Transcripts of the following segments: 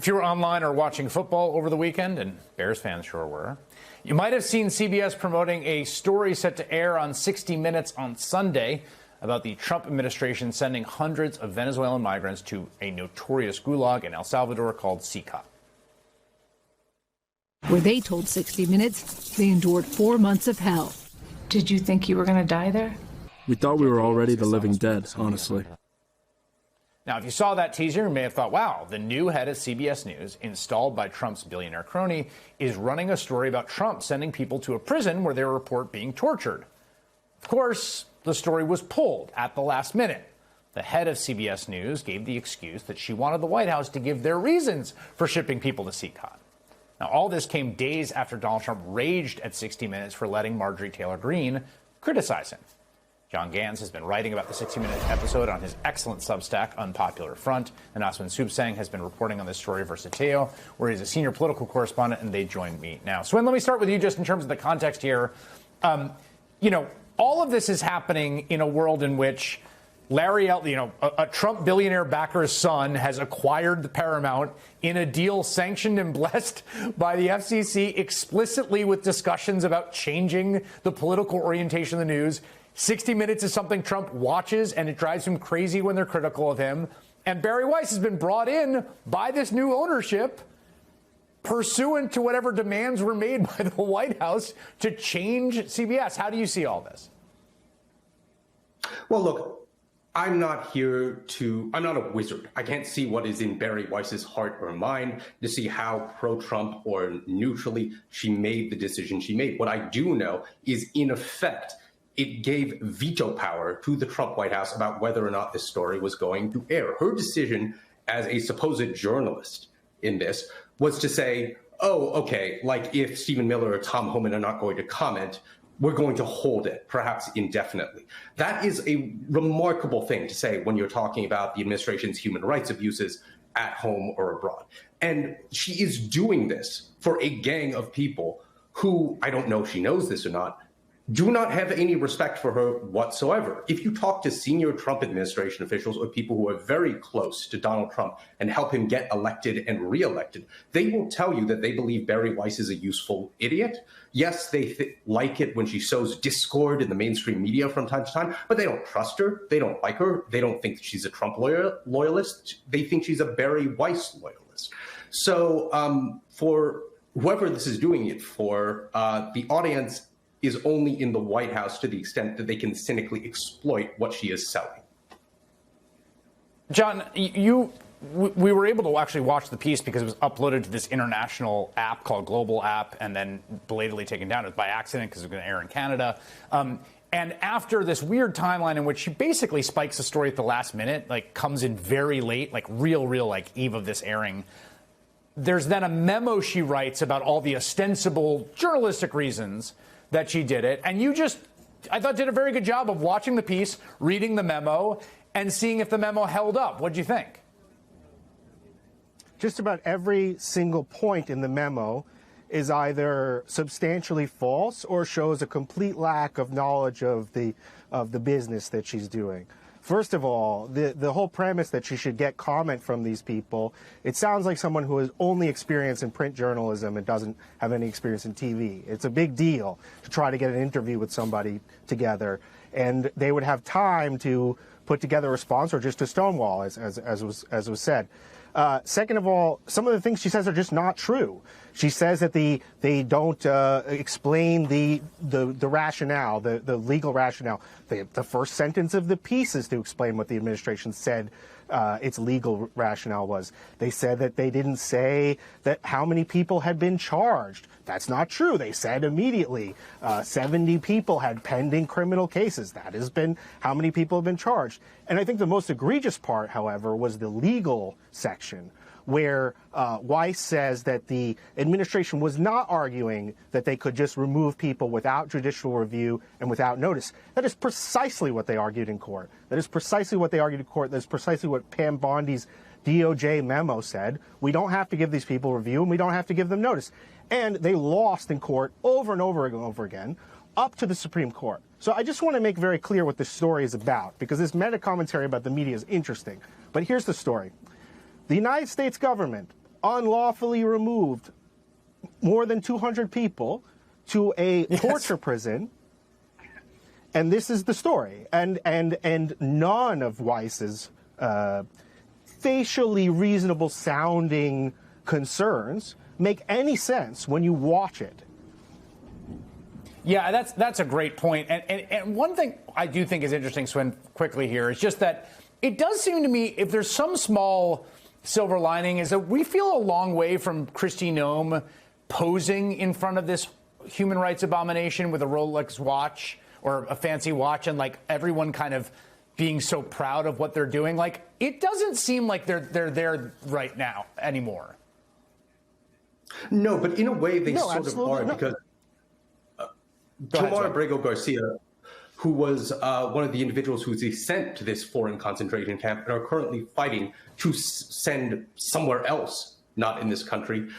If you were online or watching football over the weekend, and Bears fans sure were, you might have seen CBS promoting a story set to air on 60 Minutes on Sunday about the Trump administration sending hundreds of Venezuelan migrants to a notorious gulag in El Salvador called CICA. Where they told 60 Minutes they endured 4 months of hell. Did you think you were going to die there? We thought we were already the living dead, honestly. Now, if you saw that teaser, you may have thought, wow, the new head of CBS News, installed by Trump's billionaire crony, is running a story about Trump sending people to a prison where they report being tortured. Of course, the story was pulled at the last minute. The head of CBS News gave the excuse that she wanted the White House to give their reasons for shipping people to CICA. Now, all this came days after Donald Trump raged at 60 Minutes for letting Marjorie Taylor Greene criticize him. John Gans has been writing about the 60 Minutes episode on his excellent Substack, Unpopular Front, and Aswin Subsang has been reporting on this story for Sateo, where he's a senior political correspondent, and they joined me now. Swin, let me start with you just in terms of the context here. All of this is happening in a world in which Larry Elder, a Trump billionaire backer's son, has acquired the Paramount in a deal sanctioned and blessed by the FCC explicitly with discussions about changing the political orientation of the news. 60 Minutes is something Trump watches, and it drives him crazy when they're critical of him. And Bari Weiss has been brought in by this new ownership pursuant to whatever demands were made by the White House to change CBS. How do you see all this? Well, look, I'm not a wizard. I can't see what is in Bari Weiss's heart or mind to see how pro-Trump or neutrally she made the decision she made. What I do know is, in effect, it gave veto power to the Trump White House about whether or not this story was going to air. Her decision as a supposed journalist in this was to say, oh, okay, like if Stephen Miller or Tom Homan are not going to comment, we're going to hold it, perhaps indefinitely. That is a remarkable thing to say when you're talking about the administration's human rights abuses at home or abroad. And she is doing this for a gang of people who, I don't know if she knows this or not, do not have any respect for her whatsoever. If you talk to senior Trump administration officials or people who are very close to Donald Trump and help him get elected and reelected, they will tell you that they believe Bari Weiss is a useful idiot. Yes, they like it when she sows discord in the mainstream media from time to time, but they don't trust her. They don't like her. They don't think she's a Trump loyalist. They think she's a Bari Weiss loyalist. So for whoever this is doing it for, the audience is only in the White House to the extent that they can cynically exploit what she is selling. John, we were able to actually watch the piece because it was uploaded to this international app called Global App and then belatedly taken down. It was by accident because it was going to air in Canada. And after this weird timeline in which she basically spikes the story at the last minute, like comes in very late, like real like eve of this airing, there's then a memo she writes about all the ostensible journalistic reasons that she did it. And you just, I thought, did a very good job of watching the piece, reading the memo, and seeing if the memo held up. What'd you think? Just about every single point in the memo is either substantially false or shows a complete lack of knowledge of the business that she's doing. First of all, the whole premise that she should get comment from these people, it sounds like someone who has only experience in print journalism and doesn't have any experience in TV. It's a big deal to try to get an interview with somebody together, and they would have time to put together a response or just to stonewall, as was said. Second of all, some of the things she says are just not true. She says that they don't explain the rationale, the legal rationale. The first sentence of the piece is to explain what the administration said its legal rationale was. They said that they didn't say that how many people had been charged. That's not true. They said immediately 70 people had pending criminal cases. That has been how many people have been charged. And I think the most egregious part, however, was the legal section, where Weiss says that the administration was not arguing that they could just remove people without judicial review and without notice. That is precisely what they argued in court. That is precisely what they argued in court. That is precisely what Pam Bondi's DOJ memo said. We don't have to give these people review, and we don't have to give them notice. And they lost in court over and over and over again, up to the Supreme Court. So I just want to make very clear what this story is about, because this meta commentary about the media is interesting. But here's the story. The United States government unlawfully removed more than 200 people to a torture prison. And this is the story. And none of Weiss's facially reasonable sounding concerns make any sense when you watch it. Yeah, that's a great point. And one thing I do think is interesting, Swin, quickly here, is just that it does seem to me, if there's some small silver lining, is that we feel a long way from Kristi Noem posing in front of this human rights abomination with a Rolex watch or a fancy watch and like everyone kind of being so proud of what they're doing. Like, it doesn't seem like they're there right now anymore. No, but in a way they sort of are, no. because Tomar Abrego Garcia, who was one of the individuals who was sent to this foreign concentration camp and are currently fighting to send somewhere else, not in this country,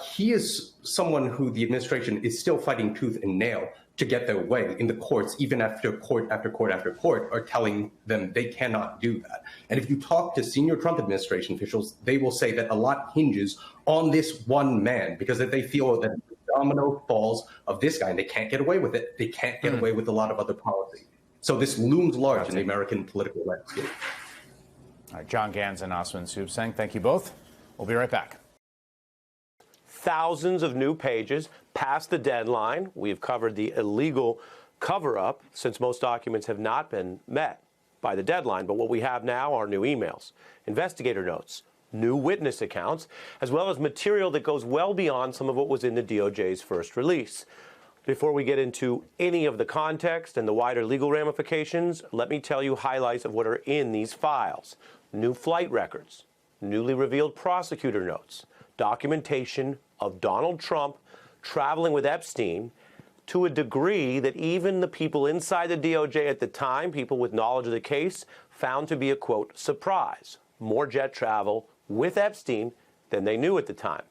he is someone who the administration is still fighting tooth and nail to get their way in the courts, even after court after court after court are telling them they cannot do that. And if you talk to senior Trump administration officials, they will say that a lot hinges on this one man, because if they feel that the domino falls of this guy and they can't get away with it, they can't get away with a lot of other policy. So this looms large in the American political landscape. All right, John Gans and Aswin Subseng, thank you both. We'll be right back. Thousands of new pages past the deadline. We've covered the illegal cover-up since most documents have not been met by the deadline. But what we have now are new emails, investigator notes, new witness accounts, as well as material that goes well beyond some of what was in the DOJ's first release. Before we get into any of the context and the wider legal ramifications, let me tell you highlights of what are in these files. New flight records, newly revealed prosecutor notes, documentation of Donald Trump traveling with Epstein to a degree that even the people inside the DOJ at the time, people with knowledge of the case, found to be a, quote, surprise. More jet travel with Epstein than they knew at the time.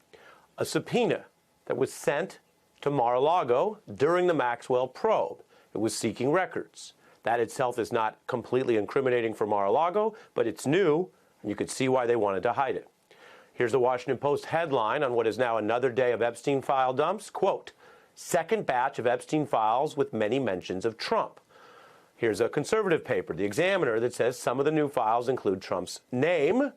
A subpoena that was sent to Mar-a-Lago during the Maxwell probe. It was seeking records. That itself is not completely incriminating for Mar-a-Lago, but it's new, and you could see why they wanted to hide it. Here's the Washington Post headline on what is now another day of Epstein file dumps. Quote, second batch of Epstein files with many mentions of Trump. Here's a conservative paper, The Examiner, that says some of the new files include Trump's name,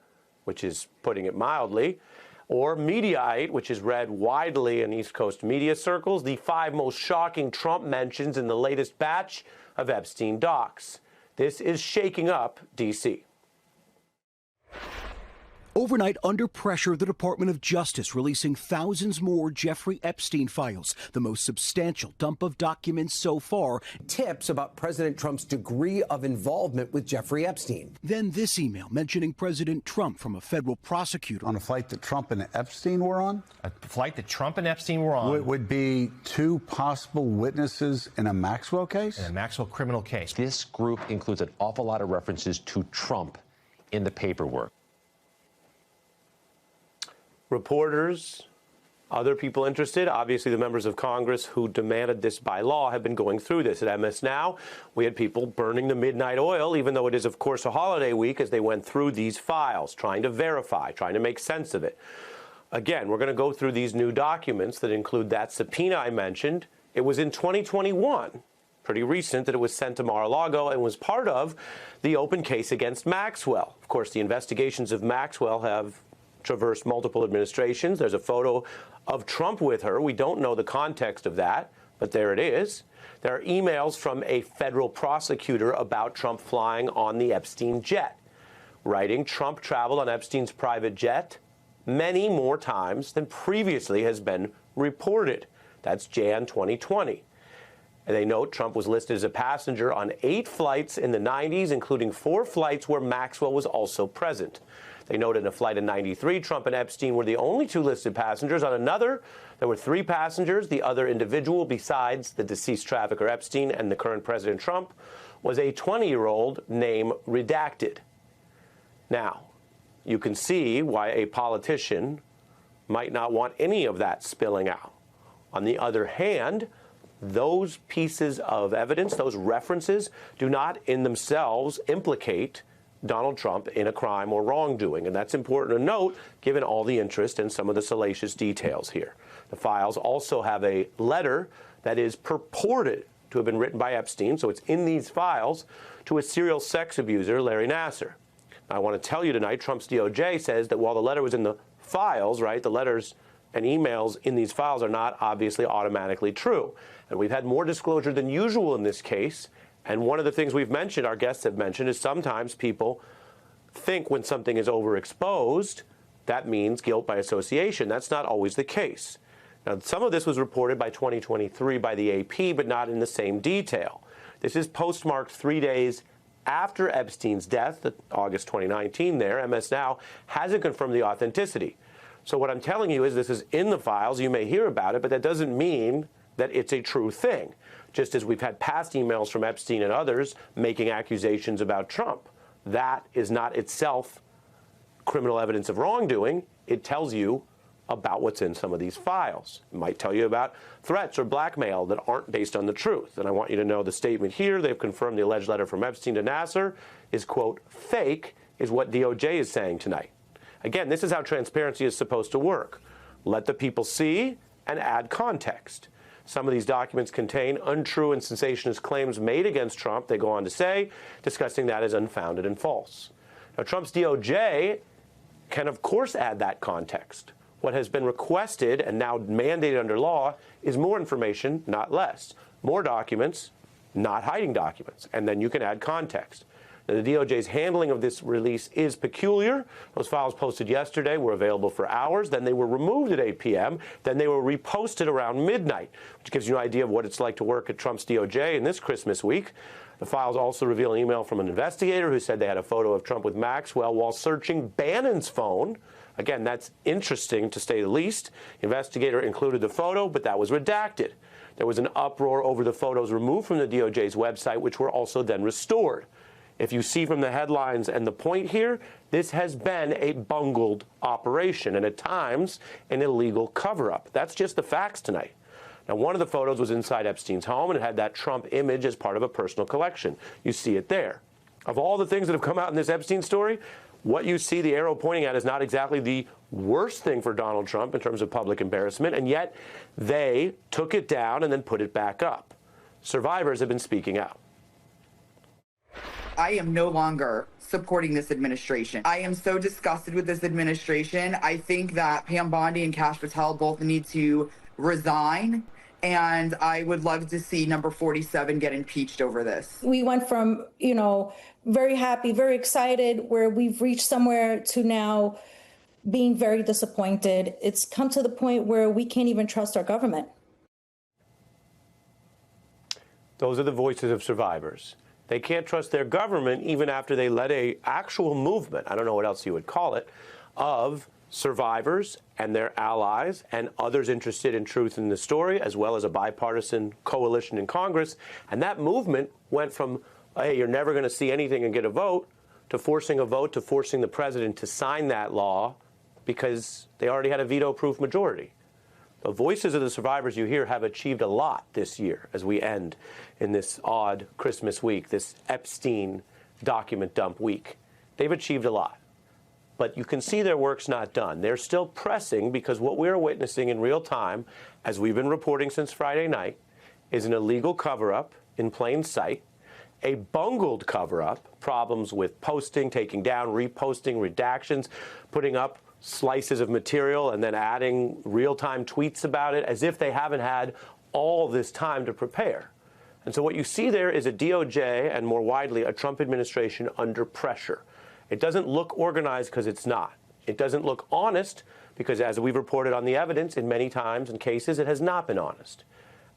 which is putting it mildly, or Mediaite, which is read widely in East Coast media circles, the 5 most shocking Trump mentions in the latest batch of Epstein docs. This is shaking up D.C. Overnight, under pressure, the Department of Justice releasing thousands more Jeffrey Epstein files, the most substantial dump of documents so far. Tips about President Trump's degree of involvement with Jeffrey Epstein. Then this email mentioning President Trump from a federal prosecutor. On a flight that Trump and Epstein were on? A flight that Trump and Epstein were on. Would be 2 possible witnesses in a Maxwell case? In a Maxwell criminal case. This group includes an awful lot of references to Trump in the paperwork. Reporters, other people interested, obviously the members of Congress who demanded this by law have been going through this. At MS Now, we had people burning the midnight oil, even though it is, of course, a holiday week, as they went through these files, trying to verify, trying to make sense of it. Again, we're going to go through these new documents that include that subpoena I mentioned. It was in 2021, pretty recent, that it was sent to Mar-a-Lago and was part of the open case against Maxwell. Of course, the investigations of Maxwell have traversed multiple administrations. There's a photo of Trump with her. We don't know the context of that, but there it is. There are emails from a federal prosecutor about Trump flying on the Epstein jet, writing Trump traveled on Epstein's private jet many more times than previously has been reported. That's Jan 2020. And they note Trump was listed as a passenger on 8 flights in the 90s, including 4 flights where Maxwell was also present. They noted in a flight in 93, Trump and Epstein were the only 2 listed passengers. On another, there were 3 passengers. The other individual, besides the deceased trafficker Epstein and the current President Trump, was a 20-year-old named Redacted. Now, you can see why a politician might not want any of that spilling out. On the other hand, those pieces of evidence, those references, do not in themselves implicate Donald Trump in a crime or wrongdoing. And that's important to note, given all the interest in some of the salacious details here. The files also have a letter that is purported to have been written by Epstein, so it's in these files, to a serial sex abuser, Larry Nassar. I want to tell you tonight, Trump's DOJ says that while the letter was in the files, right, the letters and emails in these files are not obviously automatically true. And we've had more disclosure than usual in this case. And one of the things we've mentioned, our guests have mentioned, is sometimes people think when something is overexposed, that means guilt by association. That's not always the case. Now, some of this was reported by 2023 by the AP, but not in the same detail. This is postmarked 3 days after Epstein's death, August 2019 there. MS Now hasn't confirmed the authenticity. So what I'm telling you is this is in the files. You may hear about it, but that doesn't mean that it's a true thing. Just as we've had past emails from Epstein and others making accusations about Trump. That is not itself criminal evidence of wrongdoing. It tells you about what's in some of these files. It might tell you about threats or blackmail that aren't based on the truth. And I want you to know the statement here, they've confirmed the alleged letter from Epstein to Nassar is, quote, fake, is what DOJ is saying tonight. Again, this is how transparency is supposed to work. Let the people see and add context. Some of these documents contain untrue and sensationalist claims made against Trump, they go on to say, discussing that as unfounded and false. Now, Trump's DOJ can, of course, add that context. What has been requested and now mandated under law is more information, not less. More documents, not hiding documents. And then you can add context. Now, the DOJ's handling of this release is peculiar. Those files posted yesterday were available for hours. Then they were removed at 8 p.m. Then they were reposted around midnight, which gives you an idea of what it's like to work at Trump's DOJ in this Christmas week. The files also reveal an email from an investigator who said they had a photo of Trump with Maxwell while searching Bannon's phone. Again, that's interesting to say the least. The investigator included the photo, but that was redacted. There was an uproar over the photos removed from the DOJ's website, which were also then restored. If you see from the headlines and the point here, this has been a bungled operation and at times an illegal cover-up. That's just the facts tonight. Now, one of the photos was inside Epstein's home and it had that Trump image as part of a personal collection. You see it there. Of all the things that have come out in this Epstein story, what you see the arrow pointing at is not exactly the worst thing for Donald Trump in terms of public embarrassment, and yet they took it down and then put it back up. Survivors have been speaking out. I am no longer supporting this administration. I am so disgusted with this administration. I think that Pam Bondi and Kash Patel both need to resign, and I would love to see number 47 get impeached over this. We went from, very happy, very excited, where we've reached somewhere to now being very disappointed. It's come to the point where we can't even trust our government. Those are the voices of survivors. They can't trust their government even after they led an actual movement, I don't know what else you would call it, of survivors and their allies and others interested in truth in the story, as well as a bipartisan coalition in Congress. And that movement went from, hey, you're never going to see anything and get a vote, to forcing a vote, to forcing the president to sign that law because they already had a veto-proof majority. The voices of the survivors you hear have achieved a lot this year as we end in this odd Christmas week, this Epstein document dump week. They've achieved a lot. But you can see their work's not done. They're still pressing because what we're witnessing in real time, as we've been reporting since Friday night, is an illegal cover-up in plain sight, a bungled cover-up, problems with posting, taking down, reposting, redactions, putting up slices of material and then adding real-time tweets about it as if they haven't had all this time to prepare. And so what you see there is a DOJ and more widely a Trump administration under pressure. It doesn't look organized because it's not. It doesn't look honest because, as we've reported on the evidence, in many times and cases, it has not been honest.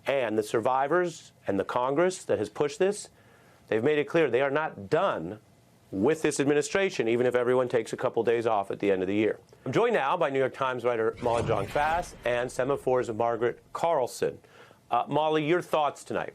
And the survivors and the Congress that has pushed this, they've made it clear they are not done with this administration, even if everyone takes a couple days off at the end of the year. I'm joined now by New York Times writer Molly Jong-Fast and Semaphor's Margaret Carlson. Molly, your thoughts tonight?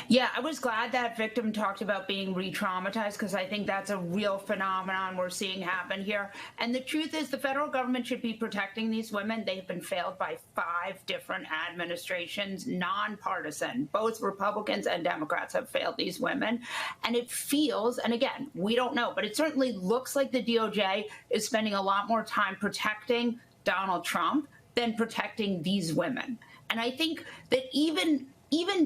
Yeah, I was glad that victim talked about being re-traumatized, because I think that's a real phenomenon we're seeing happen here. And the truth is the federal government should be protecting these women. They've been failed by 5 different administrations, nonpartisan. Both Republicans and Democrats have failed these women. And it feels, and again, we don't know, but it certainly looks like the DOJ is spending a lot more time protecting Donald Trump than protecting these women. And I think that even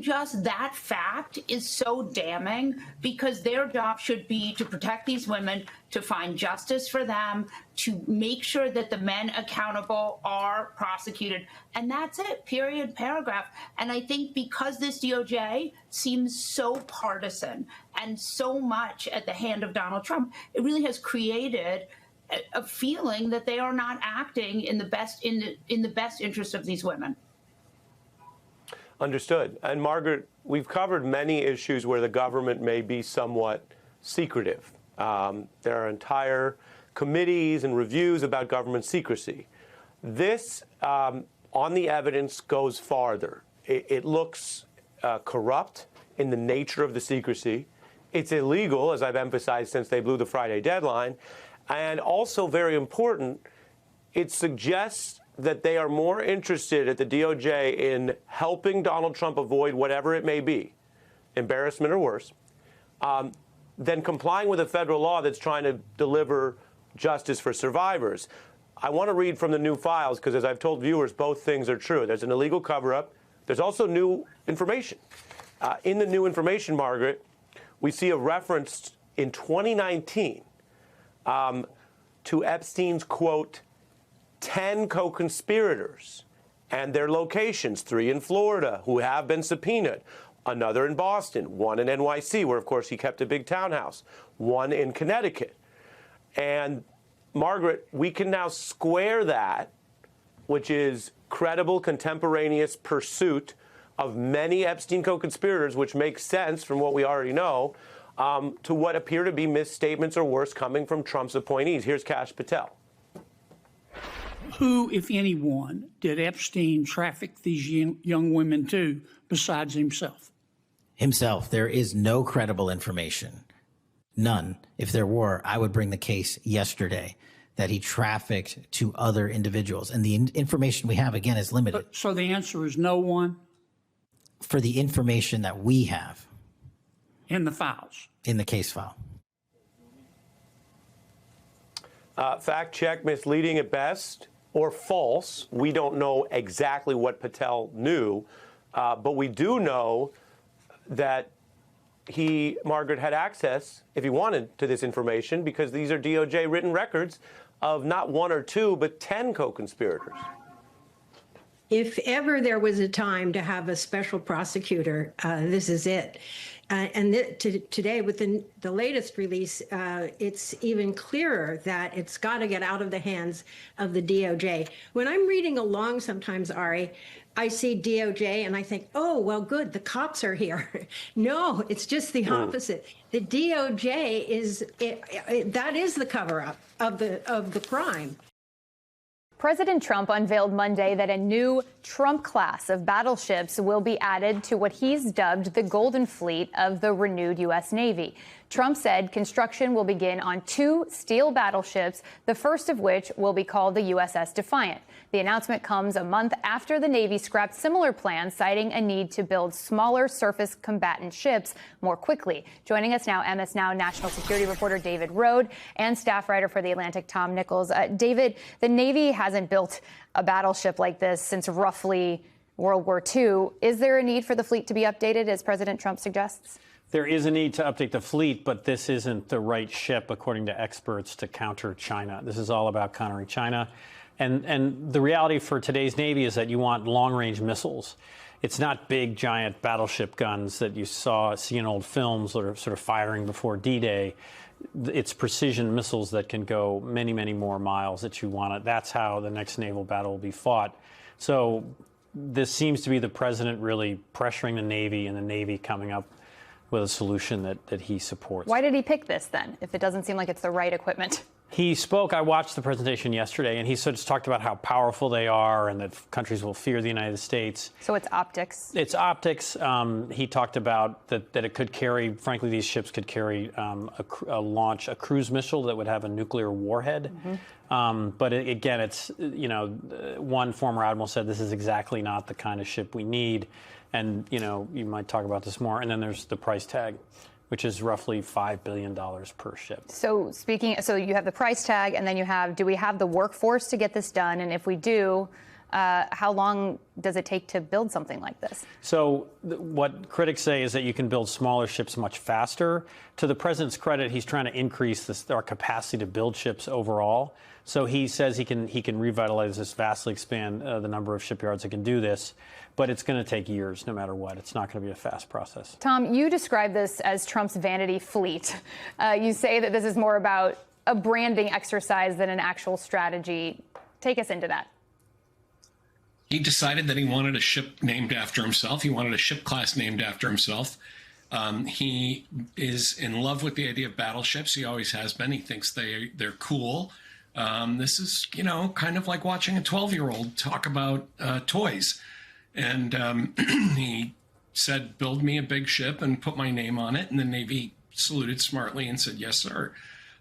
just that fact is so damning, because their job should be to protect these women, to find justice for them, to make sure that the men accountable are prosecuted. And that's it, period, paragraph. And I think because this DOJ seems so partisan and so much at the hand of Donald Trump, it really has created a feeling that they are not acting in the best interest of these women. Understood. And Margaret, we've covered many issues where the government may be somewhat secretive. There are entire committees and reviews about government secrecy. This, on the evidence, goes farther. It looks corrupt in the nature of the secrecy. It's illegal, as I've emphasized since they blew the Friday deadline. And also, very important, it suggests that they are more interested at the DOJ in helping Donald Trump avoid whatever it may be, embarrassment or worse, than complying with a federal law that's trying to deliver justice for survivors. I want to read from the new files because, as I've told viewers, both things are true. There's an illegal cover-up. There's also new information. In the new information, Margaret, we see a reference in 2019 to Epstein's, quote, 10 co-conspirators and their locations, 3 in Florida who have been subpoenaed, another in Boston, 1 in NYC, where, of course, he kept a big townhouse, 1 in Connecticut. And, Margaret, we can now square that, which is credible contemporaneous pursuit of many Epstein co-conspirators, which makes sense from what we already know, to what appear to be misstatements or worse coming from Trump's appointees. Here's Kash Patel. Who, if anyone, did Epstein traffic these young women to besides himself? Himself. There is no credible information. None. If there were, I would bring the case yesterday that he trafficked to other individuals. And the information we have, again, is limited. So the answer is no one? For the information that we have. In the files? In the case file. Fact check, misleading at best or false. We don't know exactly what Patel knew, but we do know that he, Margaret, had access, if he wanted, to this information because these are DOJ written records of not 1 or 2, but 10 co-conspirators. If ever there was a time to have a special prosecutor, this is it. Today, with the latest release, it's even clearer that it's got to get out of the hands of the DOJ. When I'm reading along sometimes, Ari, I see DOJ and I think, oh, well, good, the cops are here. No, it's just the opposite. The DOJ that is the cover-up of the crime. President Trump unveiled Monday that a new Trump class of battleships will be added to what he's dubbed the Golden Fleet of the renewed U.S. Navy. Trump said construction will begin on 2 steel battleships, the first of which will be called the USS Defiant. The announcement comes a month after the Navy scrapped similar plans, citing a need to build smaller surface combatant ships more quickly. Joining us now, MS Now national security reporter David Rode and staff writer for The Atlantic, Tom Nichols. David, the Navy hasn't built a battleship like this since roughly World War II. Is there a need for the fleet to be updated, as President Trump suggests? There is a need to update the fleet, but this isn't the right ship, according to experts, to counter China. This is all about countering China. And the reality for today's Navy is that you want long-range missiles. It's not big, giant battleship guns that you see in old films that are sort of firing before D-Day. It's precision missiles that can go many, many more miles that you want. That's how the next naval battle will be fought. So this seems to be the president really pressuring the Navy and the Navy coming up with a solution that he supports. Why did he pick this then, if it doesn't seem like it's the right equipment? He spoke, I watched the presentation yesterday, and he sort of talked about how powerful they are and that countries will fear the United States. So it's optics. It's optics. He talked about that it could carry, frankly, these ships could carry a cruise missile that would have a nuclear warhead. But again, it's, one former admiral said this is exactly not the kind of ship we need. And, you might talk about this more. And then there's the price tag, which is roughly $5 billion per ship. So you have the price tag, and then do we have the workforce to get this done? And if we do, how long does it take to build something like this? So what critics say is that you can build smaller ships much faster. To the president's credit, he's trying to increase our capacity to build ships overall. So he says he can revitalize this, vastly expand the number of shipyards that can do this. But it's going to take years no matter what. It's not going to be a fast process. Tom, you describe this as Trump's vanity fleet. You say that this is more about a branding exercise than an actual strategy. Take us into that. He decided that he wanted a ship named after himself. He wanted a ship class named after himself. He is in love with the idea of battleships. He always has been. He thinks they're cool. This is, kind of like watching a 12-year-old talk about toys. And he said, build me a big ship and put my name on it. And the Navy saluted smartly and said, yes, sir.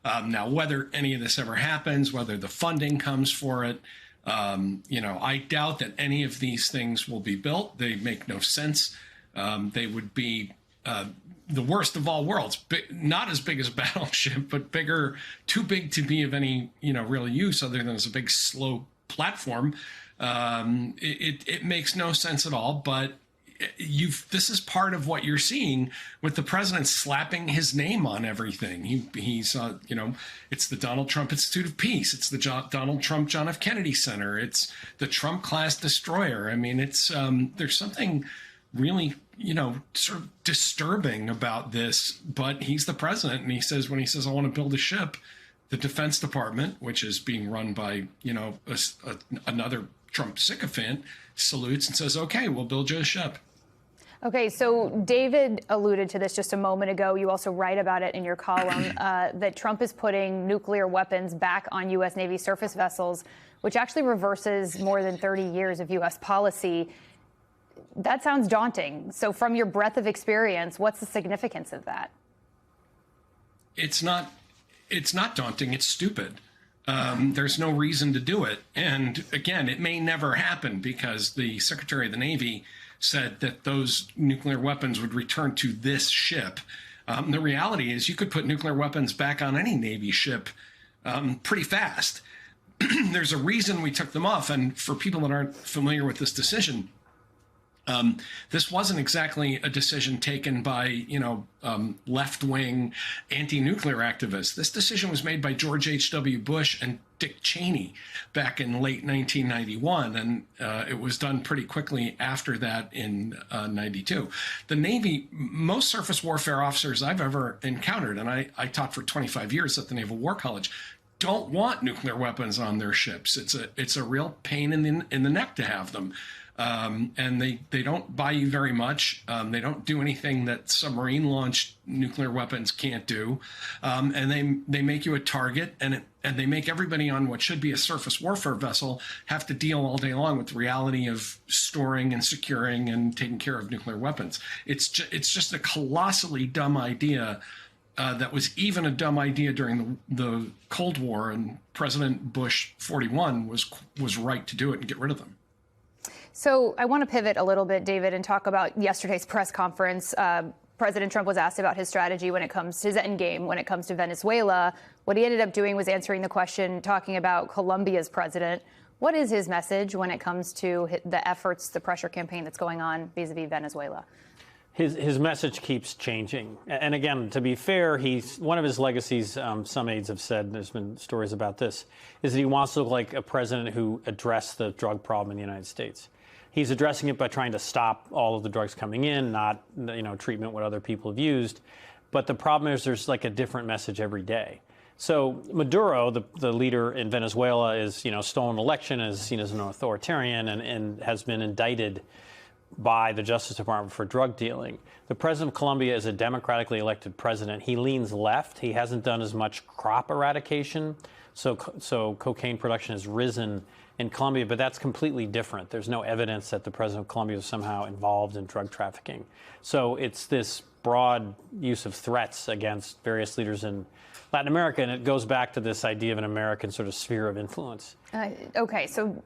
Now, whether any of this ever happens, whether the funding comes for it, I doubt that any of these things will be built. They make no sense. They would be the worst of all worlds. Not as big as a battleship, but bigger, too big to be of any, real use other than as a big, slow platform. It makes no sense at all, but this is part of what you're seeing with the president slapping his name on everything. He's it's the Donald Trump Institute of Peace. It's the Donald Trump John F. Kennedy Center. It's the Trump class destroyer. I mean, it's there's something really, sort of disturbing about this, but he's the president. And when he says, I want to build a ship, the Defense Department, which is being run by, another Trump sycophant, salutes and says, okay, we'll build you a ship. Okay, so David alluded to this just a moment ago. You also write about it in your column, that Trump is putting nuclear weapons back on U.S. Navy surface vessels, which actually reverses more than 30 years of U.S. policy. That sounds daunting. So from your breadth of experience, what's the significance of that? It's not daunting. It's stupid. There's no reason to do it. And again, it may never happen because the Secretary of the Navy said that those nuclear weapons would return to this ship. The reality is you could put nuclear weapons back on any Navy ship pretty fast. There's a reason we took them off. And for people that aren't familiar with this decision, this wasn't exactly a decision taken by, left-wing anti-nuclear activists. This decision was made by George H.W. Bush and Dick Cheney back in late 1991, and it was done pretty quickly after that in 92. The Navy, most surface warfare officers I've ever encountered, and I taught for 25 years at the Naval War College, don't want nuclear weapons on their ships. It's a real pain in the neck to have them. And they don't buy you very much. They don't do anything that submarine-launched nuclear weapons can't do. And they make you a target, and they make everybody on what should be a surface warfare vessel have to deal all day long with the reality of storing and securing and taking care of nuclear weapons. It's just a colossally dumb idea. That was even a dumb idea during the Cold War, and President Bush 41 was right to do it and get rid of them. So I want to pivot a little bit, David, and talk about yesterday's press conference. President Trump was asked about his strategy when it comes to his end game, when it comes to Venezuela. What he ended up doing was answering the question, talking about Colombia's president. What is his message when it comes to the efforts, the pressure campaign that's going on vis-a-vis Venezuela? His message keeps changing. And again, to be fair, one of his legacies, some aides have said, there's been stories about this, is that he wants to look like a president who addressed the drug problem in the United States. He's addressing it by trying to stop all of the drugs coming in, not treatment what other people have used. But the problem is there's like a different message every day. So Maduro, the leader in Venezuela, is stolen election, is seen as an authoritarian, and has been indicted by the Justice Department for drug dealing. The president of Colombia is a democratically elected president. He leans left. He hasn't done as much crop eradication So cocaine production has risen in Colombia, but that's completely different. There's no evidence that the president of Colombia was somehow involved in drug trafficking. So it's this broad use of threats against various leaders in Latin America, and it goes back to this idea of an American sort of sphere of influence. Okay, so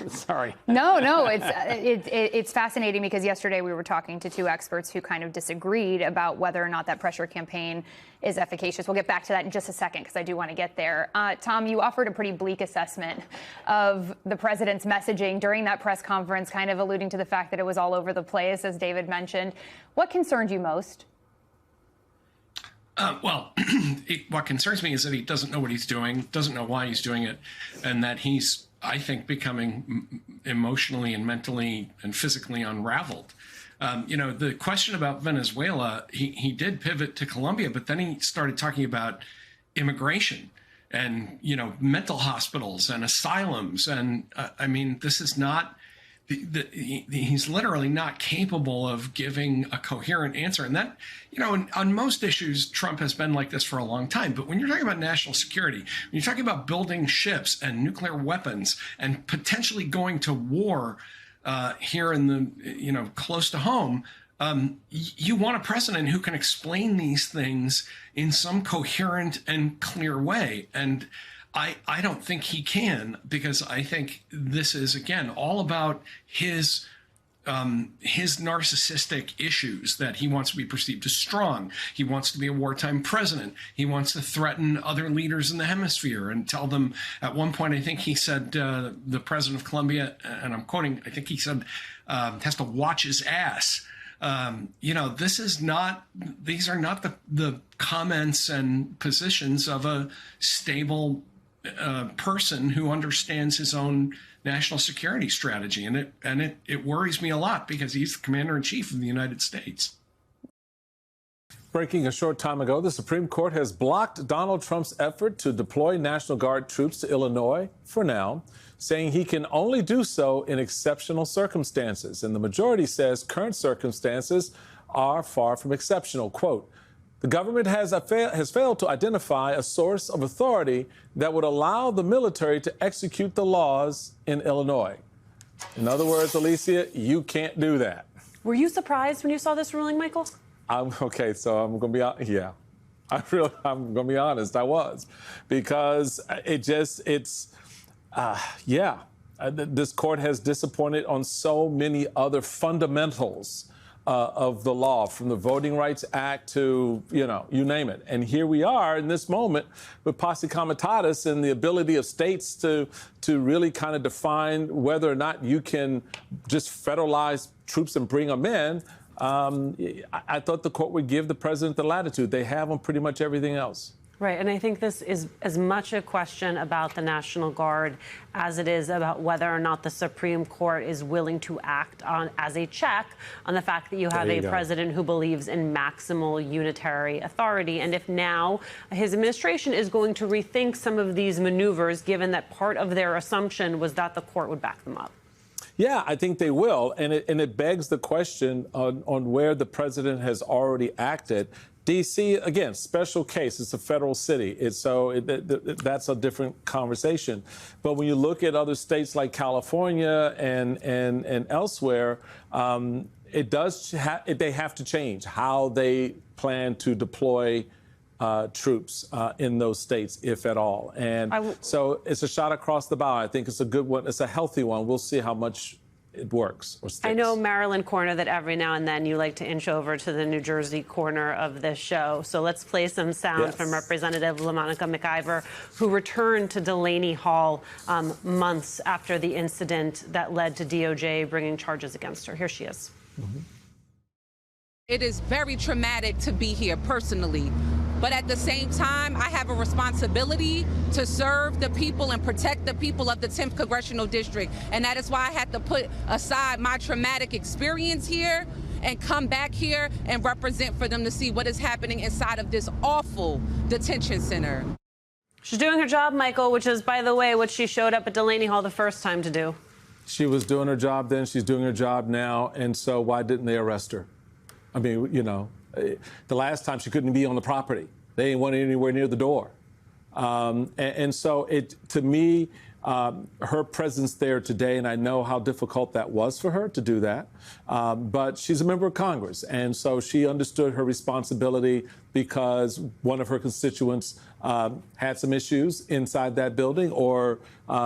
sorry. No, it's fascinating because yesterday we were talking to two experts who kind of disagreed about whether or not that pressure campaign is efficacious. We'll get back to that in just a second because I do want to get there. Tom, you offered a pretty bleak assessment of the president's messaging during that press conference, kind of alluding to the fact that it was all over the place, as David mentioned. What concerned you most? What concerns me is that he doesn't know what he's doing, doesn't know why he's doing it, and that he's, I think, becoming emotionally and mentally and physically unraveled. The question about Venezuela, he did pivot to Colombia, but then he started talking about immigration and, mental hospitals and asylums. And this is not... he's literally not capable of giving a coherent answer. And that, on most issues, Trump has been like this for a long time. But when you're talking about national security, when you're talking about building ships and nuclear weapons and potentially going to war here in the, close to home, you want a president who can explain these things in some coherent and clear way. And I don't think he can, because I think this is, again, all about his narcissistic issues, that he wants to be perceived as strong. He wants to be a wartime president. He wants to threaten other leaders in the hemisphere and tell them, at one point, I think he said, the president of Colombia, and I'm quoting, I think he said, has to watch his ass. These are not the comments and positions of a stable person who understands his own national security strategy. And it worries me a lot, because he's the commander-in-chief of the United States. Breaking a short time ago, the Supreme Court has blocked Donald Trump's effort to deploy National Guard troops to Illinois for now, saying he can only do so in exceptional circumstances. And the majority says current circumstances are far from exceptional. Quote, the government has failed to identify a source of authority that would allow the military to execute the laws in Illinois. In other words, Alicia, you can't do that. Were you surprised when you saw this ruling, Michael? Okay, so I'm going to be, yeah. I'm going to be honest, I was. Because this court has disappointed on so many other fundamentals of the law, from the Voting Rights Act to, you name it. And here we are in this moment with posse comitatus and the ability of states to really kind of define whether or not you can just federalize troops and bring them in. I thought the court would give the president the latitude. They have on pretty much everything else. Right, and I think this is as much a question about the National Guard as it is about whether or not the Supreme Court is willing to act on as a check on the fact that you have a president who believes in maximal unitary authority. And if now his administration is going to rethink some of these maneuvers, given that part of their assumption was that the court would back them up. Yeah, I think they will. And it begs the question on where the president has already acted. D.C., again, special case. It's a federal city. That's a different conversation. But when you look at other states like California and elsewhere, they have to change how they plan to deploy troops in those states, if at all. And so it's a shot across the bow. I think it's a good one. It's a healthy one. We'll see how much it works or sticks. I know, Maryland Corner, that every now and then you like to inch over to the New Jersey corner of this show. So let's play some sound from Representative LaMonica McIver, who returned to Delaney Hall months after the incident that led to DOJ bringing charges against her. Here she is. It is very traumatic to be here personally. But at the same time, I have a responsibility to serve the people and protect the people of the 10th Congressional District. And that is why I had to put aside my traumatic experience here and come back here and represent for them to see what is happening inside of this awful detention center. She's doing her job, Michael, which is, by the way, what she showed up at Delaney Hall the first time to do. She was doing her job then. She's doing her job now. And so why didn't they arrest her? I mean, the last time she couldn't be on the property. They didn't want her anywhere near the door. And so to me, her presence there today, and I know how difficult that was for her to do that, but she's a member of Congress, and so she understood her responsibility because one of her constituents had some issues inside that building, or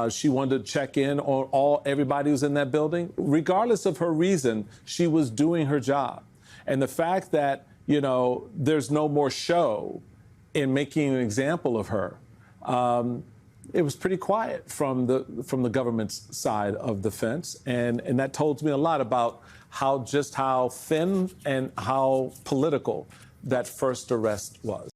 she wanted to check in on everybody who's in that building. Regardless of her reason, she was doing her job. And the fact that, there's no more show in making an example of her, it was pretty quiet from the government's side of the fence, and that told me a lot about how thin and how political that first arrest was.